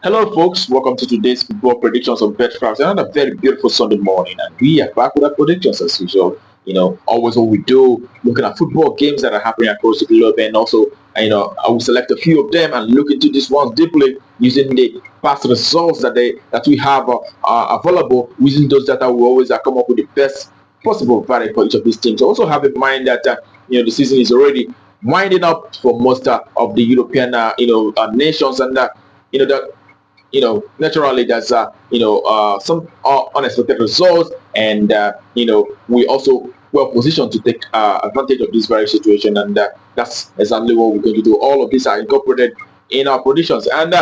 Hello, folks. Welcome to today's football predictions on bettor. Another very beautiful Sunday morning, and we are back with our predictions as usual. Always what we do, looking at football games that are happening across the globe, and also, I will select a few of them and look into these ones deeply using the past results that we have available. Using those data, we always come up with the best possible value for each of these teams. Also, have in mind that the season is already winding up for most of the European nations, and that naturally there's some unexpected results, and we also well positioned to take advantage of this very situation, and that's exactly what we're going to do. All of these are incorporated in our predictions, and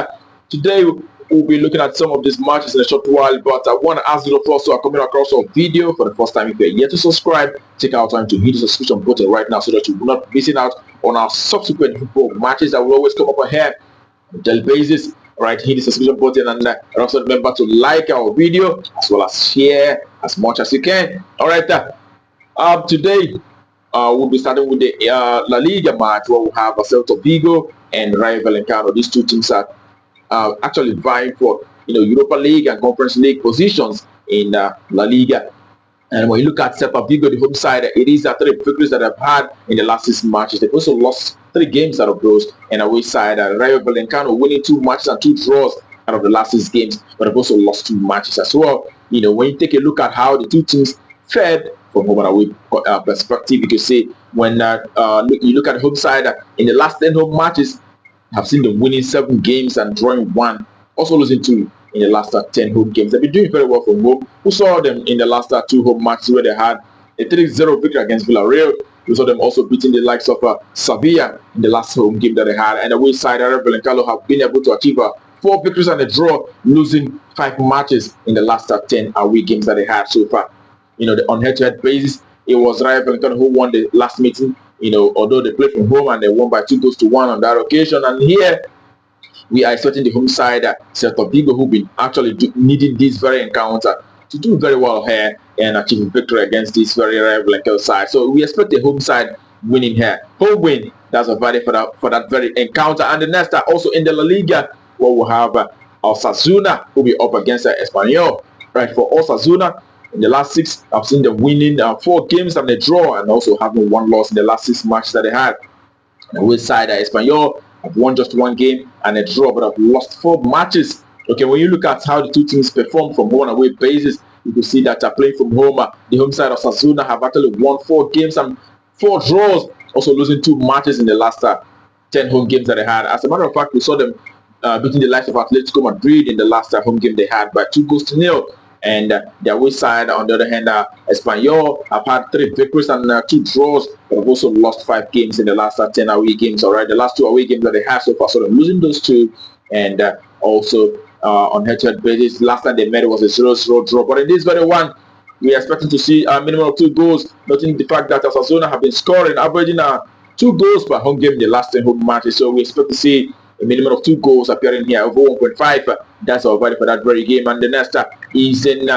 today we'll be looking at some of these matches in a short while. But I want to ask you, of course, who are coming across our video for the first time, if you're yet to subscribe, take our time to hit the subscription button right now so that you will not be missing out on our subsequent football matches that will always come up ahead on a daily basis. Right, hit the subscription button, and also remember to like our video as well as share as much as you can. All right, today we'll be starting with the La Liga match, where we have Celta Vigo and Rayo Vallecano. These two teams are actually vying for Europa League and Conference League positions in La Liga. And when you look at Celta Vigo, the home side, it is 3 victories that they've had in the last 6 matches. They've also lost 3 games out of those. And away side, Rayo Vallecano winning 2 matches and 2 draws out of the last 6 games, but they've also lost 2 matches as well. When you take a look at how the two teams fared from home and away perspective, you can see when you look at the home side, in the last 10 home matches, I've seen them winning 7 games and drawing 1, also losing 2 in the last 10 home games. They've been doing very well from home. We saw them in the last 2 home matches where they had a 3-0 victory against Villarreal. We saw them also beating the likes of Sevilla in the last home game that they had. And the away side, Vallecano have been able to achieve 4 victories and a draw, losing 5 matches in the last 10 away games that they had so far. On head-to-head basis, it was Rayo Vallecano who won the last meeting. Although they played from home and they won by 2-1 on that occasion. And here, we are expecting the home side, Celta Vigo, who've been actually needing this very encounter to do very well here and achieve a victory against this very Vallecano side. So we expect the home side winning here. Home win, that's a value for that very encounter. And the next are also in the La Liga, where we'll have Osasuna, who'll be up against Espanyol. Right, for Osasuna, in the last 6, I've seen them winning 4 games and a draw, and also having 1 loss in the last 6 matches that they had. And with side, Espanyol have won just 1 game and a draw, but have lost 4 matches. Okay, when you look at how the two teams perform from home and away basis, you can see that playing from home, the home side of Osasuna have actually won 4 games and 4 draws, also losing 2 matches in the last 10 home games that they had. As a matter of fact, we saw them beating the likes of Atletico Madrid in the last home game they had by 2-0. And the away side, on the other hand, Espanyol have had 3 victories and 2 draws, but have also lost 5 games in the last 10 away games. All right, the last 2 away games that they had so far, so they're losing those 2, and also on head-to-head basis, last time they met it was a 0-0 draw. But in this very one, we are expecting to see a minimum of 2 goals, noting the fact that Osasuna have been scoring, averaging 2 goals per home game in the last 10 home matches. So we expect to see a minimum of 2 goals appearing here, over 1.5. That's our value for that very game. And the next is in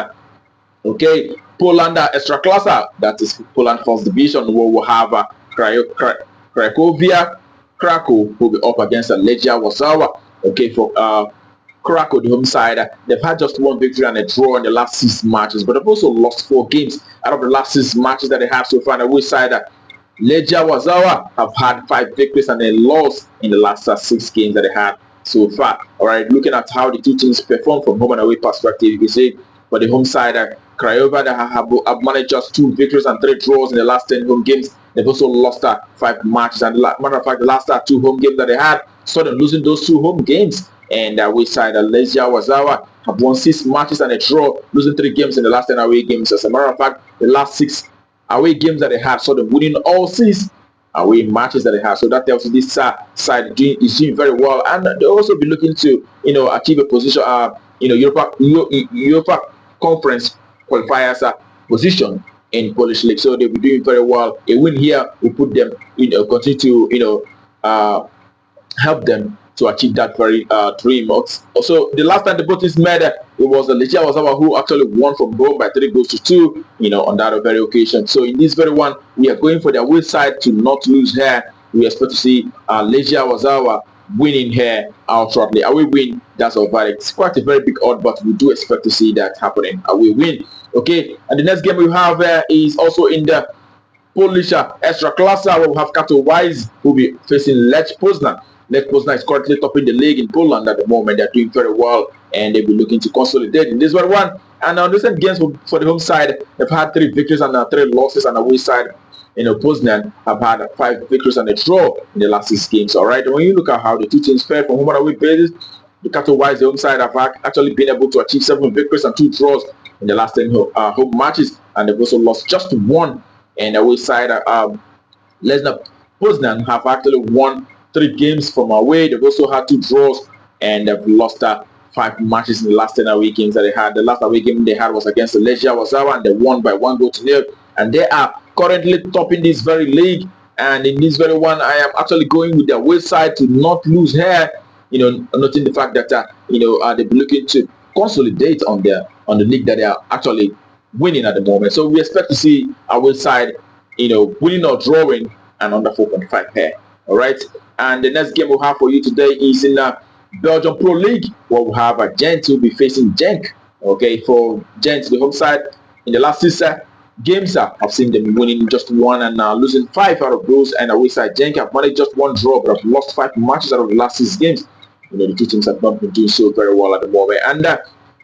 Poland Ekstraklasa. That is Poland First Division, where we'll have Cracovia, Krakow, who will be up against Legia Warszawa. Okay, for Krakow, the home side, they've had just 1 victory and a draw in the last 6 matches, but they've also lost 4 games out of the last 6 matches that they have so far. On the away side, Legia Warszawa have had 5 victories and a loss in the last 6 games that they had so far. All right, looking at how the two teams perform from home and away perspective, you can see for the home side, Craiova, they have managed just 2 victories and 3 draws in the last 10 home games. They've also lost 5 matches, and matter of fact, the last 2 home games that they had, saw them losing those 2 home games. And away side, Legia Warszawa have won 6 matches and a draw, losing 3 games in the last 10 away games. As a matter of fact, the last 6 away games that they had, saw them winning all 6 away matches that they have. So that tells you this side is doing very well, and they'll also be looking to achieve a position, Europa Conference qualifiers position in Polish league. So they'll be doing very well. A win here will put them, continue to help them to achieve that very dream. Also, the last time the both teams met, it was the Legia Warszawa who actually won from home by 3-2, on that very occasion. So in this very one, we are going for the away side to not lose here. We expect to see Legia Warszawa winning here outrightly. Away win, that's our verdict. It's quite a very big odd, but we do expect to see that happening. Away win. Okay, and the next game we have is also in the Polish extra class where we have Katowice who will be facing Lech Poznan. Lech Poznan is currently topping the league in Poland at the moment. They're doing very well and they'll be looking to consolidate in this one. And on recent games for the home side, they've had 3 victories and 3 losses, and the away side, Poznan have had 5 victories and a draw in the last 6 games. All right, and when you look at how the two teams fared from home and away basis, the Katowice, the home side, have actually been able to achieve 7 victories and 2 draws in the last 10 home matches, and they've also lost just 1. And the away side, Legia Poznan have actually won 3 games from away. They've also had 2 draws, and they've lost 5 matches in the last 10 away games that they had. The last away game they had was against the Legia Warszawa, and they won by 1-0. And they are currently topping this very league. And in this very one, I am actually going with the away side to not lose here. Noting the fact that they'll be looking to consolidate on the league that they are actually winning at the moment. So we expect to see our side, winning or drawing and under 4.5 here. All right. And the next game we'll have for you today is in Belgium Pro League, where we'll have Gent who will be facing Genk. Okay, for Gent, the home side, in the last 6 games, I've seen them winning just 1 and losing 5 out of those. And away side, Genk have managed just 1 draw, but have lost 5 matches out of the last 6 games. The two teams have not been doing so very well at the moment. And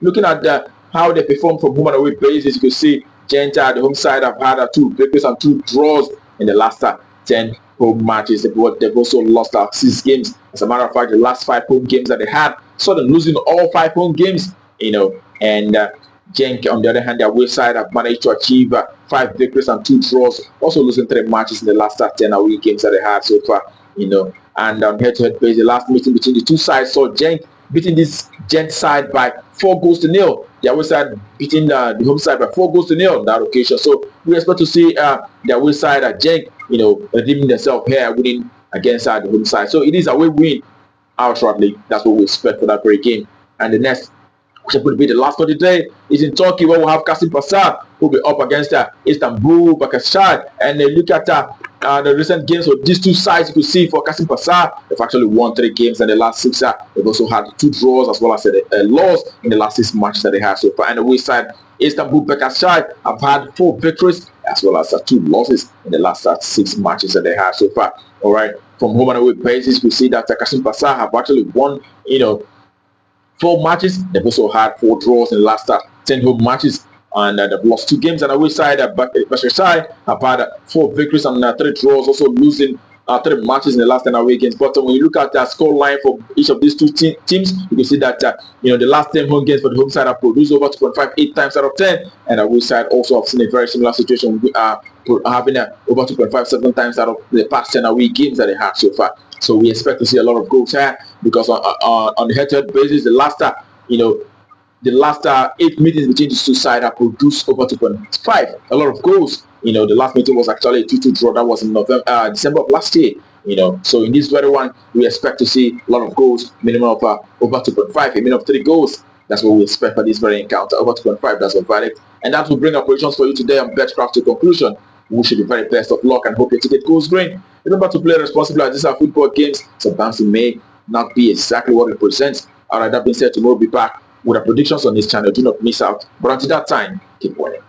looking at how they perform from home and away basis, you can see Gent, the home side, have had 2 victories and 2 draws in the last 10 home matches. They've also lost 6 games. As a matter of fact, the last 5 home games that they had, saw them losing all 5 home games. And Genk, on the other hand, their away side have managed to achieve 5 victories and 2 draws, also losing 3 matches in the last 10 away games that they had so far. And on head-to-head basis, the last meeting between the two sides saw Genk beating this Gent side by 4-0. The away side beating the home side by 4-0 on that occasion. So we expect to see the away side at Genk, redeeming themselves here, winning against the home side. So it is a away win outrightly. That's what we expect for that very game. And the next, which would be the last one today, is in Turkey, where we'll have Kasimpasa who will be up against Istanbul, Başakşehir. And they look at the recent games of these two sides. You could see for Kasimpasa, they've actually won 3 games in the last 6. They've also had 2 draws as well as a loss in the last 6 matches that they had so far. And the away side, Istanbul, Başakşehir have had 4 victories as well as 2 losses in the last 6 matches that they had so far. All right, from home and away basis, we see that Kasimpasa have actually won, 4 matches. They've also had 4 draws in the last 10 home matches, and they've lost 2 games. And away side, Başakşehir have had 4 victories and 3 draws, also losing 3 matches in the last 10 away games. But when you look at the score line for each of these 2 teams, you can see that the last 10 home games for the home side have produced over 2.5 8 times out of 10, and the away side also have seen a very similar situation, having over 2.5 7 times out of the past 10 away games that they have so far. So we expect to see a lot of goals here, because on the head-to-head basis, the last 8 meetings between these two sides have produced over 2.5, a lot of goals. The last meeting was actually a 2-2 draw. That was in December of last year. So in this very one, we expect to see a lot of goals, minimum of over 2.5, a minimum of 3 goals. That's what we expect for this very encounter, over 2.5. That's a verdict, and that will bring our predictions for you today on BetCraft to conclusion. We wish you the very best of luck and hope your ticket goes green. Remember to play responsibly, as these are football games, so bouncing may not be exactly what it represents. Alright, that being said, tomorrow we'll be back with our predictions on this channel. Do not miss out. But until that time, keep winning.